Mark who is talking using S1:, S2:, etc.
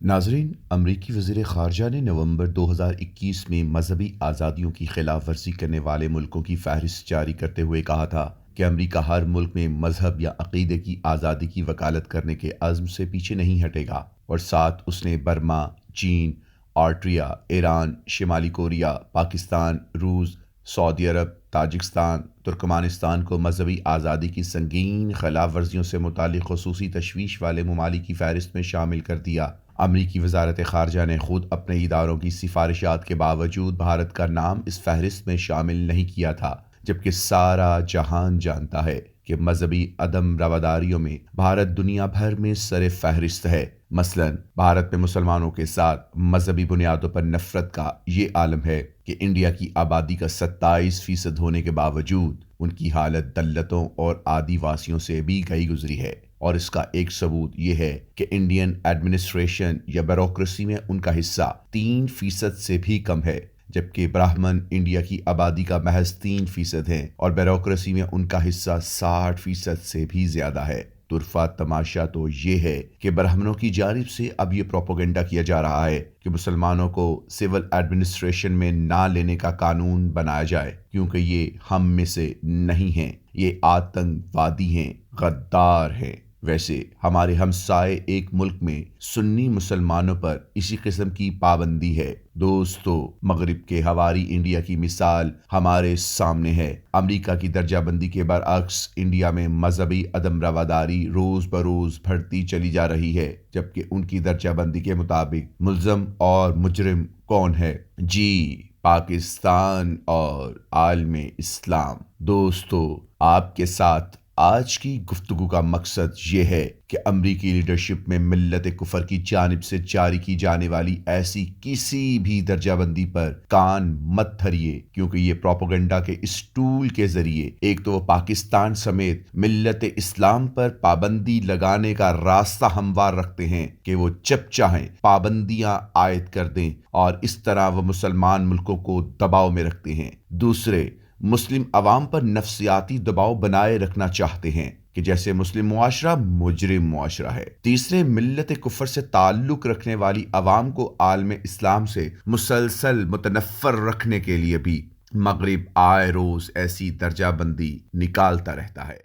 S1: ناظرین، امریکی وزیر خارجہ نے نومبر 2021 میں مذہبی آزادیوں کی خلاف ورزی کرنے والے ملکوں کی فہرست جاری کرتے ہوئے کہا تھا کہ امریکہ ہر ملک میں مذہب یا عقیدے کی آزادی کی وکالت کرنے کے عزم سے پیچھے نہیں ہٹے گا، اور ساتھ اس نے برما، چین، آسٹریا، ایران، شمالی کوریا، پاکستان، روس، سعودی عرب، تاجکستان، ترکمانستان کو مذہبی آزادی کی سنگین خلاف ورزیوں سے متعلق خصوصی تشویش والے ممالک کی فہرست میں شامل کر دیا۔ امریکی وزارت خارجہ نے خود اپنے اداروں کی سفارشات کے باوجود بھارت کا نام اس فہرست میں شامل نہیں کیا تھا، جبکہ سارا جہان جانتا ہے کہ مذہبی عدم رواداریوں میں بھارت دنیا بھر میں سر فہرست ہے۔ مثلاً بھارت میں مسلمانوں کے ساتھ مذہبی بنیادوں پر نفرت کا یہ عالم ہے کہ انڈیا کی آبادی کا 27% ہونے کے باوجود ان کی حالت دلتوں اور آدی واسیوں سے بھی گئی گزری ہے، اور اس کا ایک ثبوت یہ ہے کہ انڈین ایڈمنسٹریشن یا بیوروکریسی میں ان کا حصہ 3% سے بھی کم ہے، جبکہ برہمن انڈیا کی آبادی کا محض 3% ہیں اور بیوروکریسی میں ان کا حصہ 60% سے بھی زیادہ ہے۔ طرفہ تماشا تو یہ ہے کہ برہمنوں کی جانب سے اب یہ پروپیگنڈا کیا جا رہا ہے کہ مسلمانوں کو سول ایڈمنسٹریشن میں نہ لینے کا قانون بنایا جائے، کیونکہ یہ ہم میں سے نہیں ہیں، یہ آتنک وادی ہیں، غدار ہیں۔ ویسے ہمارے ہمسائے ایک ملک میں سنی مسلمانوں پر اسی قسم کی پابندی ہے۔ دوستو، مغرب کے ہواری انڈیا کی مثال ہمارے سامنے ہے۔ امریکہ کی درجہ بندی کے برعکس انڈیا میں مذہبی عدم رواداری روز بروز بڑھتی چلی جا رہی ہے، جبکہ ان کی درجہ بندی کے مطابق ملزم اور مجرم کون ہے؟ جی، پاکستان اور عالم اسلام۔ دوستو، آپ کے ساتھ آج کی گفتگو کا مقصد یہ ہے کہ امریکی لیڈرشپ میں ملت کفر کی جانب سے جاری کی جانے والی ایسی کسی بھی درجہ بندی پر کان مت دھریے، کیونکہ یہ پروپیگنڈا کے اس ٹول کے ذریعے ایک تو وہ پاکستان سمیت ملت اسلام پر پابندی لگانے کا راستہ ہموار رکھتے ہیں کہ وہ جب چاہیں پابندیاں عائد کر دیں، اور اس طرح وہ مسلمان ملکوں کو دباؤ میں رکھتے ہیں۔ دوسرے، مسلم عوام پر نفسیاتی دباؤ بنائے رکھنا چاہتے ہیں کہ جیسے مسلم معاشرہ مجرم معاشرہ ہے۔ تیسرے، ملت کفر سے تعلق رکھنے والی عوام کو عالم اسلام سے مسلسل متنفر رکھنے کے لیے بھی مغرب آئے روز ایسی درجہ بندی نکالتا رہتا ہے۔